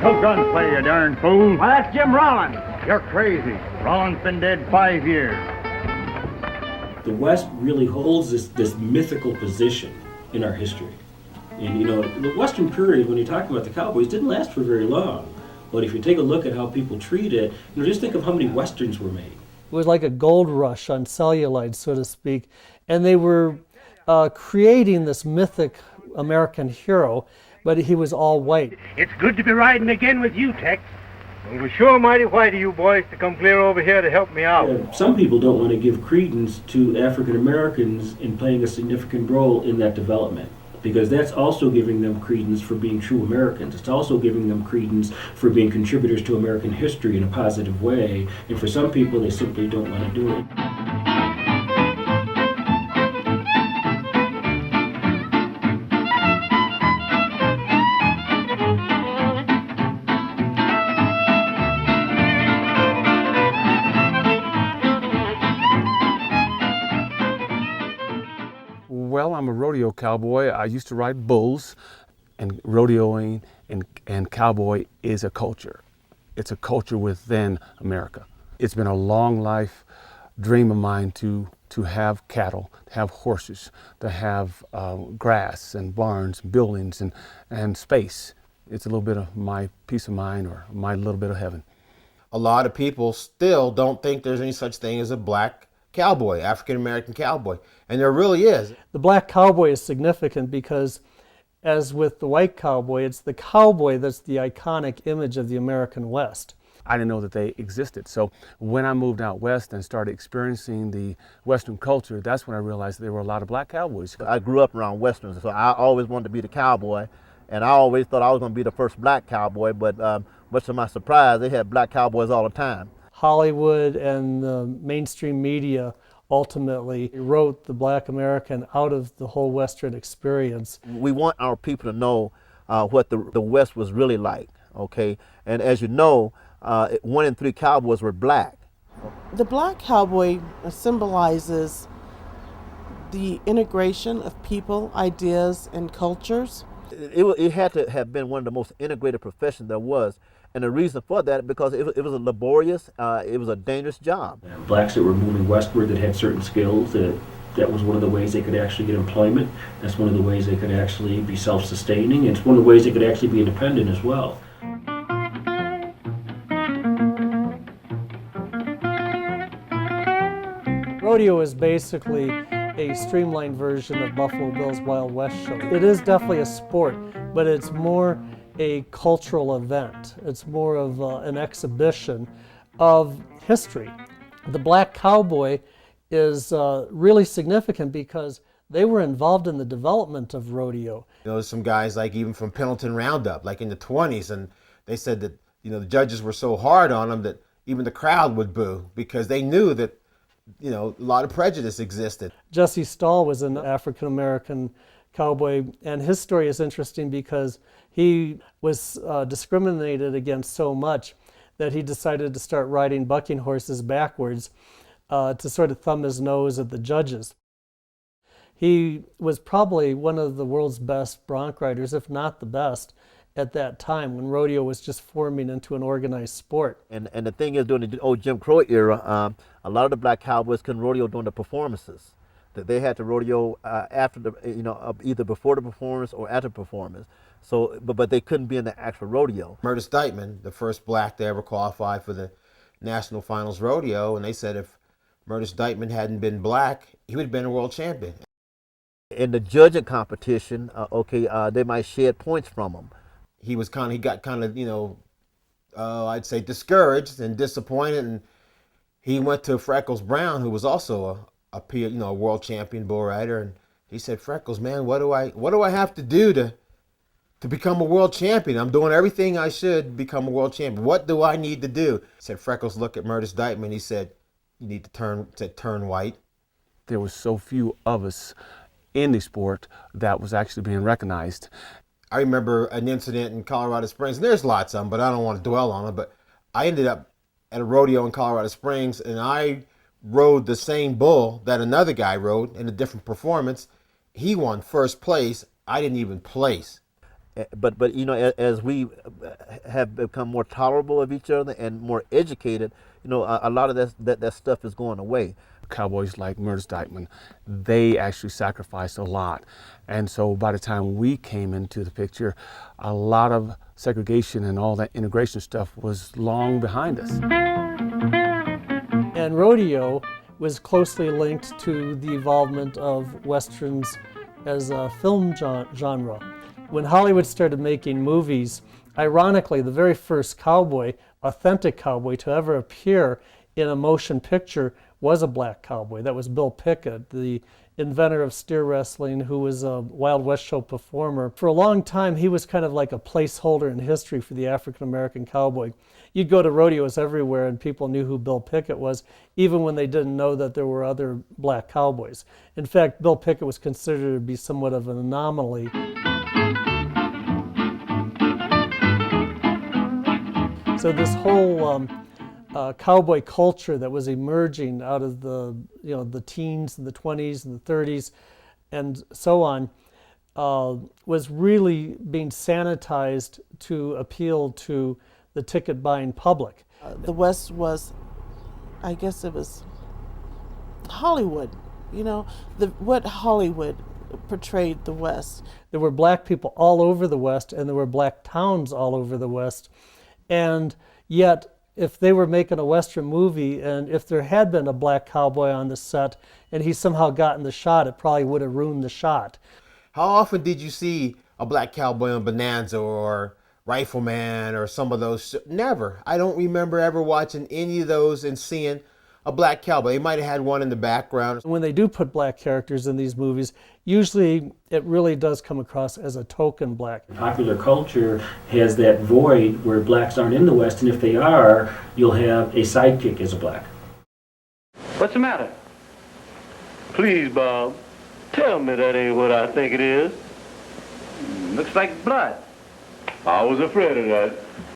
No gunplay, you darn fool. Well, that's Jim Rollins. You're crazy. Rollins been dead 5 years. The West really holds this mythical position in our history. And you know, the Western period, when you talk about the Cowboys, didn't last for very long. But if you take a look at how people treat it, you know, just think of how many Westerns were made. It was like a gold rush on cellulite, so to speak. And they were creating this mythic American hero, but he was all white. It's good to be riding again with you, Tex. It was sure mighty white of you boys to come clear over here to help me out. Some people don't want to give credence to African Americans in playing a significant role in that development, because that's also giving them credence for being true Americans. It's also giving them credence for being contributors to American history in a positive way. And for some people, they simply don't want to do it. Well, I'm a rodeo cowboy. I used to ride bulls, and rodeoing and cowboy is a culture. It's a culture within America. It's been a long life dream of mine to have cattle, to have horses, to have grass and barns, and buildings and space. It's a little bit of my peace of mind, or my little bit of heaven. A lot of people still don't think there's any such thing as a black cowboy, African-American cowboy, and there really is. The black cowboy is significant because, as with the white cowboy, it's the cowboy that's the iconic image of the American West. I didn't know that they existed. So when I moved out west and started experiencing the Western culture, that's when I realized there were a lot of black cowboys. I grew up around Westerns, so I always wanted to be the cowboy, and I always thought I was going to be the first black cowboy, but much to my surprise, they had black cowboys all the time. Hollywood and the mainstream media ultimately wrote the black American out of the whole Western experience. We want our people to know what the West was really like, okay? And as you know, 1 in 3 cowboys were black. The black cowboy symbolizes the integration of people, ideas, and cultures. It had to have been one of the most integrated professions there was. And the reason for that, because it was a laborious, it was a dangerous job. Blacks that were moving westward that had certain skills, that was one of the ways they could actually get employment. That's one of the ways they could actually be self-sustaining. And it's one of the ways they could actually be independent as well. Rodeo is basically a streamlined version of Buffalo Bill's Wild West show. It is definitely a sport, but it's more a cultural event. It's more of an exhibition of history. The black cowboy is really significant because they were involved in the development of rodeo. You know, there's some guys like even from Pendleton Roundup, like in the 20s, and they said that, you know, the judges were so hard on them that even the crowd would boo because they knew that, you know, a lot of prejudice existed. Jesse Stahl was an African-American cowboy, and his story is interesting because he was discriminated against so much that he decided to start riding bucking horses backwards to sort of thumb his nose at the judges. He was probably one of the world's best bronc riders, if not the best, at that time when rodeo was just forming into an organized sport. And the thing is, during the old Jim Crow era, a lot of the black cowboys couldn't rodeo during the performances. That they had to rodeo after the, either before the performance or after the performance. So, but they couldn't be in the actual rodeo. Murtis Dykeman, the first black to ever qualify for the National Finals Rodeo, and they said if Murtis Dykeman hadn't been black, he would have been a world champion. In the judging competition, they might shed points from him. He got kind of, I'd say discouraged and disappointed, and he went to Freckles Brown, who was also a world champion bull rider, and he said, "Freckles, man, what do I have to do to become a world champion? I'm doing everything I should become a world champion. What do I need to do?" Said Freckles looked at Murtis Dykeman. He said, "You need to turn white." There were so few of us in the sport that was actually being recognized. I remember an incident in Colorado Springs, and there's lots of them, but I don't want to dwell on it, but I ended up at a rodeo in Colorado Springs, and I rode the same bull that another guy rode in a different performance. He won first place. I didn't even place. But you know, as we have become more tolerable of each other and more educated, you know, a lot of that stuff is going away. Cowboys like Meredith Dykeman, they actually sacrificed a lot. And so by the time we came into the picture, a lot of segregation and all that integration stuff was long behind us. And rodeo was closely linked to the evolvement of Westerns as a film genre. When Hollywood started making movies, ironically, the very first cowboy, authentic cowboy, to ever appear in a motion picture was a black cowboy. That was Bill Pickett, the inventor of steer wrestling, who was a Wild West show performer. For a long time, he was kind of like a placeholder in history for the African-American cowboy. You'd go to rodeos everywhere and people knew who Bill Pickett was, even when they didn't know that there were other black cowboys. In fact, Bill Pickett was considered to be somewhat of an anomaly. So this whole cowboy culture that was emerging out of the teens and the 20s and the 30s and so on was really being sanitized to appeal to the ticket buying public. The West was, I guess it was Hollywood, you know, what Hollywood portrayed the West. There were black people all over the West and there were black towns all over the West. And yet, if they were making a Western movie and if there had been a black cowboy on the set and he somehow gotten the shot, it probably would have ruined the shot. How often did you see a black cowboy on Bonanza or Rifleman or some of those? Never. I don't remember ever watching any of those and seeing a black cowboy. They might have had one in the background. When they do put black characters in these movies, usually it really does come across as a token black. Popular culture has that void where blacks aren't in the West, and if they are, you'll have a sidekick as a black. What's the matter? Please, Bob, tell me that ain't what I think it is. Looks like blood. I was afraid of that.